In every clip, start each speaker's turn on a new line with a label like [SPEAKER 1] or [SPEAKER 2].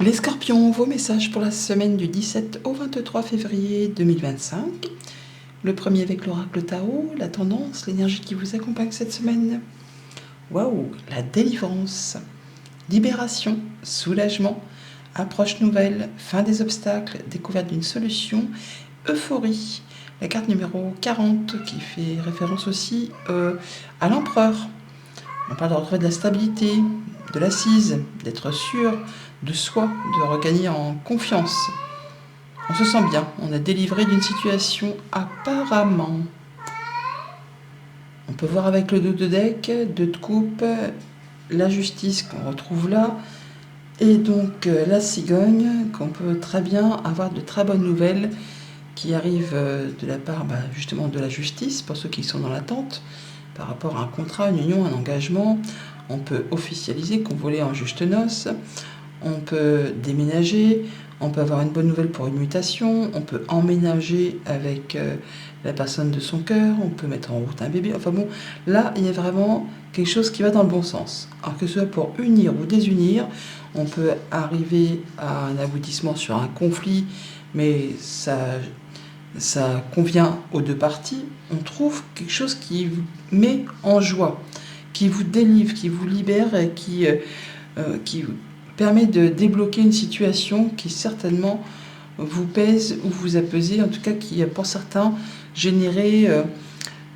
[SPEAKER 1] Les scorpions, vos messages pour la semaine du 17 au 23 février 2025. Le premier avec l'oracle Tao, la tendance, l'énergie qui vous accompagne cette semaine. Waouh, la délivrance, libération, soulagement, approche nouvelle, fin des obstacles, découverte d'une solution, euphorie. La carte numéro 40 qui fait référence aussi à l'empereur. On parle de retrouver de la stabilité, de l'assise, d'être sûr de soi, de regagner en confiance. On se sent bien, on est délivré d'une situation apparemment. On peut voir avec le dos de deck, 2 de coupe, la justice qu'on retrouve là, et donc la cigogne, qu'on peut très bien avoir de très bonnes nouvelles qui arrivent de la part justement de la justice, pour ceux qui sont dans l'attente, par rapport à un contrat, une union, un engagement. On peut officialiser, convoler en juste noces, on peut déménager, on peut avoir une bonne nouvelle pour une mutation, on peut emménager avec la personne de son cœur, on peut mettre en route un bébé. Enfin bon, là, il y a vraiment quelque chose qui va dans le bon sens. Alors que ce soit pour unir ou désunir, on peut arriver à un aboutissement sur un conflit, mais ça convient aux deux parties. On trouve quelque chose qui vous met en joie, qui vous délivre, qui vous libère et qui vous permet de débloquer une situation qui certainement vous pèse ou vous a pesé, en tout cas qui a pour certains généré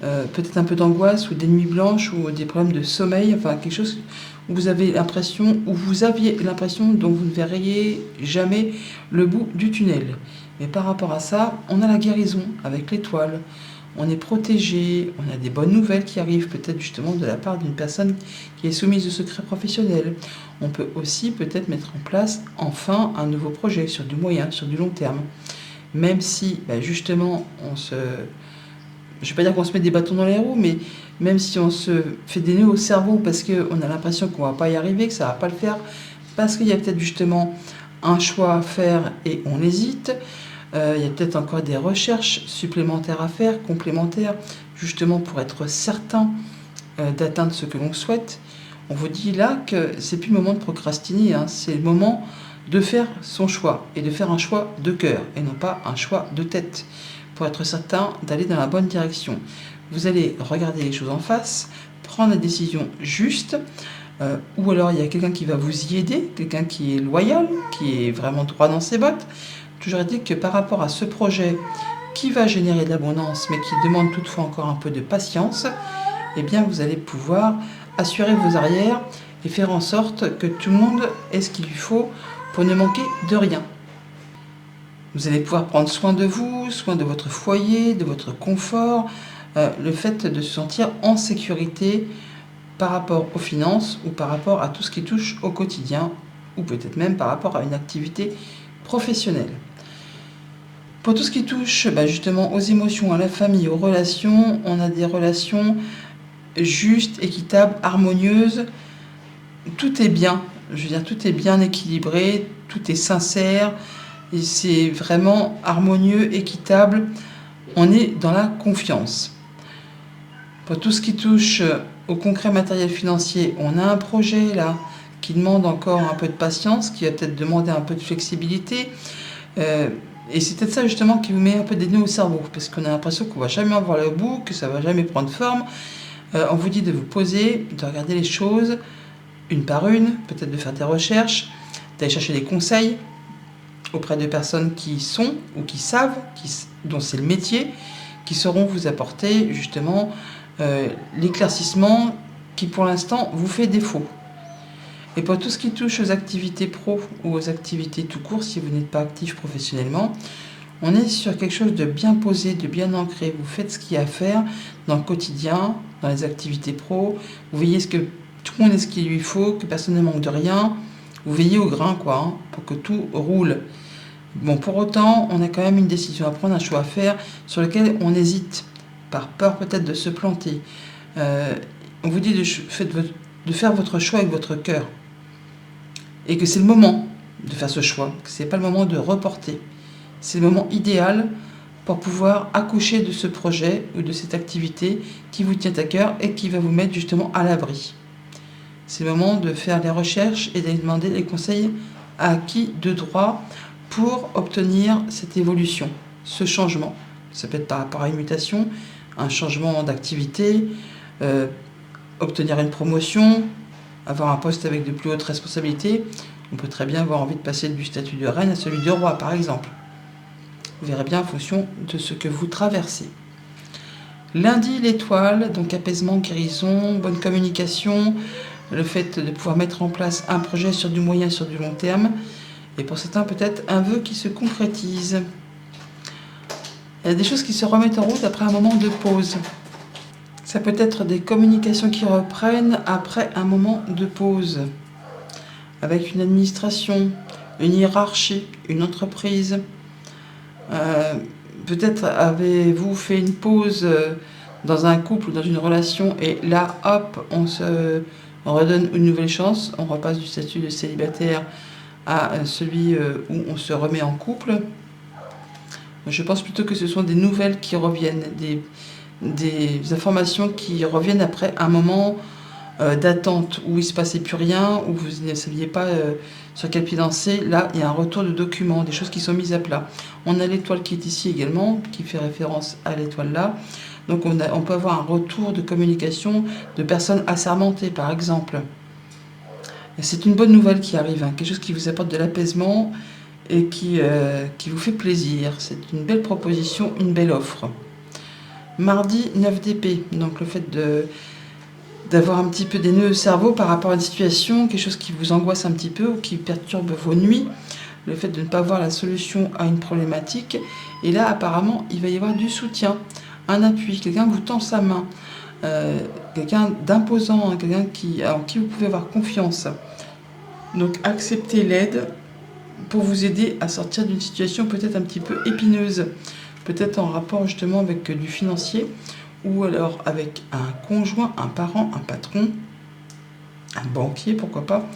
[SPEAKER 1] peut-être un peu d'angoisse ou des nuits blanches ou des problèmes de sommeil, enfin quelque chose où vous aviez l'impression dont vous ne verriez jamais le bout du tunnel. Mais par rapport à ça, on a la guérison avec l'étoile. On est protégé, on a des bonnes nouvelles qui arrivent peut-être justement de la part d'une personne qui est soumise au secret professionnel. On peut aussi peut-être mettre en place enfin un nouveau projet sur du moyen, sur du long terme. Même si justement je ne vais pas dire qu'on se met des bâtons dans les roues, mais même si on se fait des nœuds au cerveau parce qu'on a l'impression qu'on ne va pas y arriver, que ça ne va pas le faire, parce qu'il y a peut-être justement un choix à faire et on hésite. Il y a peut-être encore des recherches supplémentaires à faire, complémentaires, justement pour être certain d'atteindre ce que l'on souhaite. On vous dit là que c'est plus le moment de procrastiner, c'est le moment de faire son choix, et de faire un choix de cœur, et non pas un choix de tête, pour être certain d'aller dans la bonne direction. Vous allez regarder les choses en face, prendre la décision juste, ou alors il y a quelqu'un qui va vous y aider, quelqu'un qui est loyal, qui est vraiment droit dans ses bottes. Toujours dit que par rapport à ce projet qui va générer de l'abondance, mais qui demande toutefois encore un peu de patience, eh bien vous allez pouvoir assurer vos arrières et faire en sorte que tout le monde ait ce qu'il lui faut pour ne manquer de rien. Vous allez pouvoir prendre soin de vous, soin de votre foyer, de votre confort, le fait de se sentir en sécurité par rapport aux finances ou par rapport à tout ce qui touche au quotidien, ou peut-être même par rapport à une activité professionnelle. Pour tout ce qui touche justement aux émotions, à la famille, aux relations, on a des relations justes, équitables, harmonieuses. Tout est bien, je veux dire, tout est bien équilibré, tout est sincère, et c'est vraiment harmonieux, équitable. On est dans la confiance. Pour tout ce qui touche au concret matériel financier, on a un projet là qui demande encore un peu de patience, qui va peut-être demander un peu de flexibilité. Et c'est peut-être ça justement qui vous met un peu des nœuds au cerveau, parce qu'on a l'impression qu'on ne va jamais avoir le bout, que ça ne va jamais prendre forme. On vous dit de vous poser, de regarder les choses une par une, peut-être de faire des recherches, d'aller chercher des conseils auprès de personnes qui sont ou qui savent, dont c'est le métier, qui sauront vous apporter justement l'éclaircissement qui pour l'instant vous fait défaut. Et pour tout ce qui touche aux activités pro ou aux activités tout court, si vous n'êtes pas actif professionnellement, on est sur quelque chose de bien posé, de bien ancré. Vous faites ce qu'il y a à faire dans le quotidien, dans les activités pro. Vous veillez ce que tout le monde ait ce qu'il lui faut, que personne ne manque de rien. Vous veillez au grain, pour que tout roule. Bon, pour autant, on a quand même une décision à prendre, un choix à faire, sur lequel on hésite, par peur peut-être de se planter. On vous dit de faire votre choix avec votre cœur. Et que c'est le moment de faire ce choix, que ce n'est pas le moment de reporter. C'est le moment idéal pour pouvoir accoucher de ce projet ou de cette activité qui vous tient à cœur et qui va vous mettre justement à l'abri. C'est le moment de faire les recherches et d'aller demander les conseils acquis de droit pour obtenir cette évolution, ce changement. Ça peut être par rapport à une mutation, un changement d'activité, obtenir une promotion, avoir un poste avec de plus hautes responsabilités. On peut très bien avoir envie de passer du statut de reine à celui de roi, par exemple. Vous verrez bien en fonction de ce que vous traversez. Lundi, l'étoile, donc apaisement, guérison, bonne communication, le fait de pouvoir mettre en place un projet sur du moyen, sur du long terme, et pour certains peut-être un vœu qui se concrétise. Il y a des choses qui se remettent en route après un moment de pause. Ça peut être des communications qui reprennent après un moment de pause, avec une administration, une hiérarchie, une entreprise. Peut-être avez-vous fait une pause dans un couple ou dans une relation et là, hop, on se redonne une nouvelle chance. On repasse du statut de célibataire à celui où on se remet en couple. Je pense plutôt que ce sont des nouvelles qui reviennent, des informations qui reviennent après un moment d'attente où il ne se passait plus rien, où vous ne saviez pas sur quel pied danser. Là, il y a un retour de documents, des choses qui sont mises à plat. On a l'étoile qui est ici également, qui fait référence à l'étoile là. Donc on peut avoir un retour de communication de personnes assermentées, par exemple. C'est une bonne nouvelle qui arrive, hein, quelque chose qui vous apporte de l'apaisement et qui vous fait plaisir. C'est une belle proposition, une belle offre. Mardi, 9 d'épée, donc le fait d'avoir un petit peu des nœuds au cerveau par rapport à une situation, quelque chose qui vous angoisse un petit peu ou qui perturbe vos nuits, le fait de ne pas avoir la solution à une problématique. Et là, apparemment, il va y avoir du soutien, un appui, quelqu'un vous tend sa main, quelqu'un d'imposant, quelqu'un en qui vous pouvez avoir confiance. Donc, acceptez l'aide pour vous aider à sortir d'une situation peut-être un petit peu épineuse, peut-être en rapport justement avec du financier, ou alors avec un conjoint, un parent, un patron, un banquier, pourquoi pas.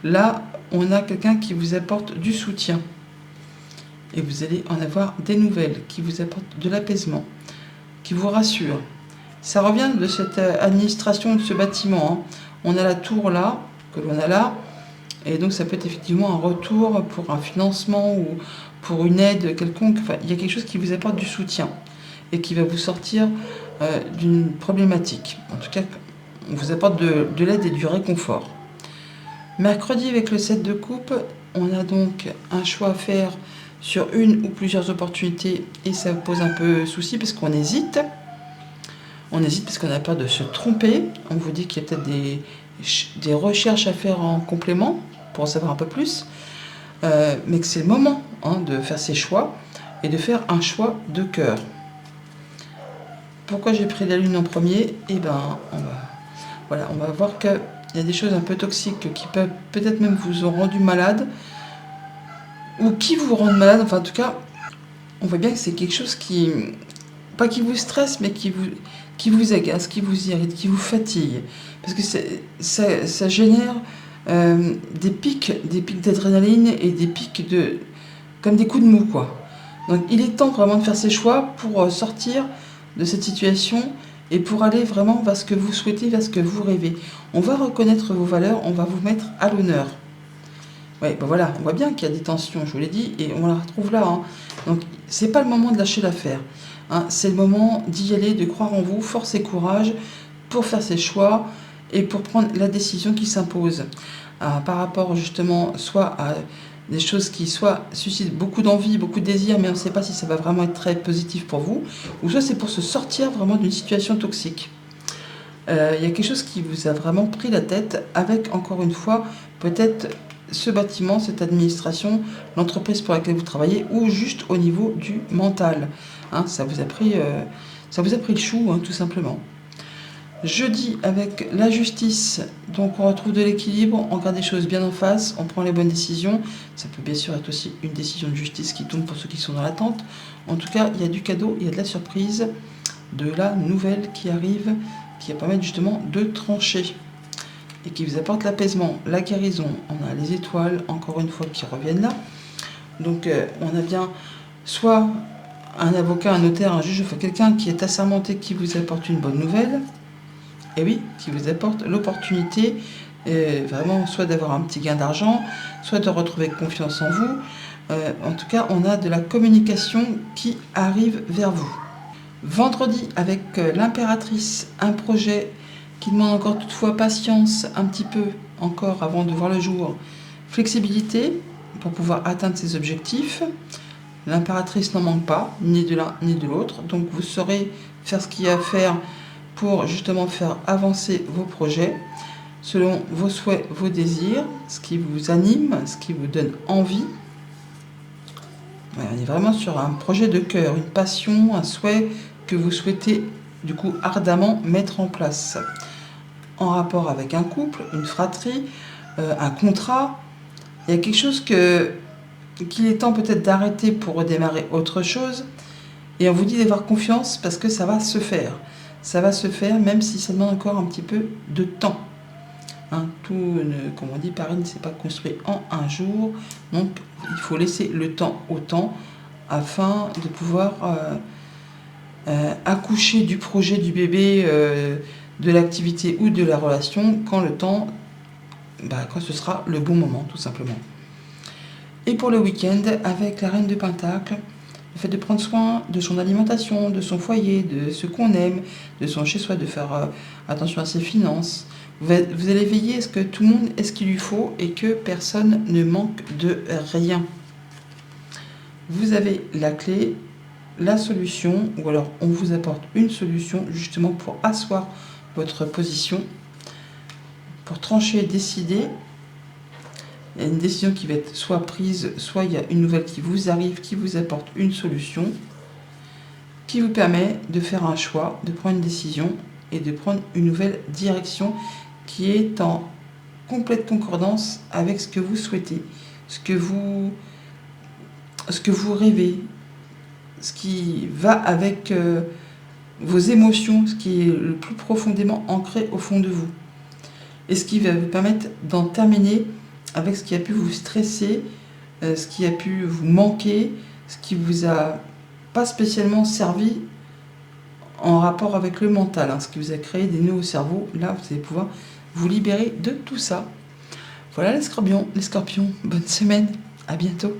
[SPEAKER 1] Là, on a quelqu'un qui vous apporte du soutien. Et vous allez en avoir des nouvelles qui vous apportent de l'apaisement, qui vous rassurent. Ça revient de cette administration de ce bâtiment, hein. On a la tour là, que l'on a là, et donc ça peut être effectivement un retour pour un financement ou pour une aide quelconque. Enfin, il y a quelque chose qui vous apporte du soutien et qui va vous sortir d'une problématique. En tout cas, on vous apporte de l'aide et du réconfort. Mercredi, avec le 7 de coupe, on a donc un choix à faire sur une ou plusieurs opportunités et ça pose un peu souci parce qu'on hésite. On hésite parce qu'on a peur de se tromper. On vous dit qu'il y a peut-être des recherches à faire en complément pour en savoir un peu plus. Mais que c'est le moment de faire ses choix et de faire un choix de cœur. Pourquoi j'ai pris la lune en premier? Eh ben, on va voir qu'il y a des choses un peu toxiques qui peuvent peut-être même vous ont rendu malade ou qui vous rendent malade. Enfin, en tout cas, on voit bien que c'est quelque chose qui, pas qui vous stresse, mais qui vous agace, qui vous irrite, qui vous fatigue. Parce que ça génère des pics d'adrénaline et des pics comme des coups de mou, quoi. Donc, il est temps vraiment de faire ses choix pour sortir de cette situation et pour aller vraiment vers ce que vous souhaitez, vers ce que vous rêvez. On va reconnaître vos valeurs, on va vous mettre à l'honneur. Oui, ben voilà, on voit bien qu'il y a des tensions, je vous l'ai dit, et on la retrouve là. Hein. Donc, c'est pas le moment de lâcher l'affaire. Hein. C'est le moment d'y aller, de croire en vous, force et courage pour faire ses choix et pour prendre la décision qui s'impose. Par rapport justement soit à des choses qui soit suscitent beaucoup d'envie, beaucoup de désir, mais on ne sait pas si ça va vraiment être très positif pour vous, ou soit c'est pour se sortir vraiment d'une situation toxique. Il y a quelque chose qui vous a vraiment pris la tête avec, encore une fois, peut-être ce bâtiment, cette administration, l'entreprise pour laquelle vous travaillez, ou juste au niveau du mental. Hein, ça vous a pris le chou, hein, tout simplement. Jeudi, avec la justice, donc on retrouve de l'équilibre, on regarde les choses bien en face, on prend les bonnes décisions. Ça peut bien sûr être aussi une décision de justice qui tombe pour ceux qui sont dans l'attente. En tout cas, il y a du cadeau, il y a de la surprise, de la nouvelle qui arrive, qui va permettre justement de trancher et qui vous apporte l'apaisement, la guérison. On a les étoiles, encore une fois, qui reviennent là. Donc on a bien soit un avocat, un notaire, un juge, enfin quelqu'un qui est assermenté, qui vous apporte une bonne nouvelle. Et oui, qui vous apporte l'opportunité et vraiment soit d'avoir un petit gain d'argent, soit de retrouver confiance en vous. En tout cas, on a de la communication qui arrive vers vous. Vendredi, avec l'impératrice, un projet qui demande encore toutefois patience un petit peu encore avant de voir le jour, flexibilité pour pouvoir atteindre ses objectifs. L'impératrice n'en manque pas, ni de l'un ni de l'autre, donc vous saurez faire ce qu'il y a à faire pour justement faire avancer vos projets selon vos souhaits, vos désirs, ce qui vous anime, ce qui vous donne envie. On est vraiment sur un projet de cœur, une passion, un souhait que vous souhaitez du coup ardemment mettre en place. En rapport avec un couple, une fratrie, un contrat, il y a quelque chose qu'il est temps peut-être d'arrêter pour redémarrer autre chose. Et on vous dit d'avoir confiance parce que ça va se faire. Ça va se faire même si ça demande encore un petit peu de temps. Comme on dit, Paris ne s'est pas construit en un jour. Donc il faut laisser le temps au temps afin de pouvoir accoucher du projet, du bébé, de l'activité ou de la relation quand quand ce sera le bon moment tout simplement. Et pour le week-end, avec la Reine de Pentacle, le fait de prendre soin de son alimentation, de son foyer, de ce qu'on aime, de son chez-soi, de faire attention à ses finances. Vous allez veiller à ce que tout le monde ait ce qu'il lui faut et que personne ne manque de rien. Vous avez la clé, la solution, ou alors on vous apporte une solution justement pour asseoir votre position, pour trancher, décider. Il y a une décision qui va être soit prise, soit il y a une nouvelle qui vous arrive, qui vous apporte une solution, qui vous permet de faire un choix, de prendre une décision et de prendre une nouvelle direction qui est en complète concordance avec ce que vous souhaitez, ce que vous rêvez, ce qui va avec vos émotions, ce qui est le plus profondément ancré au fond de vous. Et ce qui va vous permettre d'en terminer avec ce qui a pu vous stresser, ce qui a pu vous manquer, ce qui vous a pas spécialement servi en rapport avec le mental, ce qui vous a créé des nœuds au cerveau. Là, vous allez pouvoir vous libérer de tout ça. Voilà les scorpions, bonne semaine, à bientôt.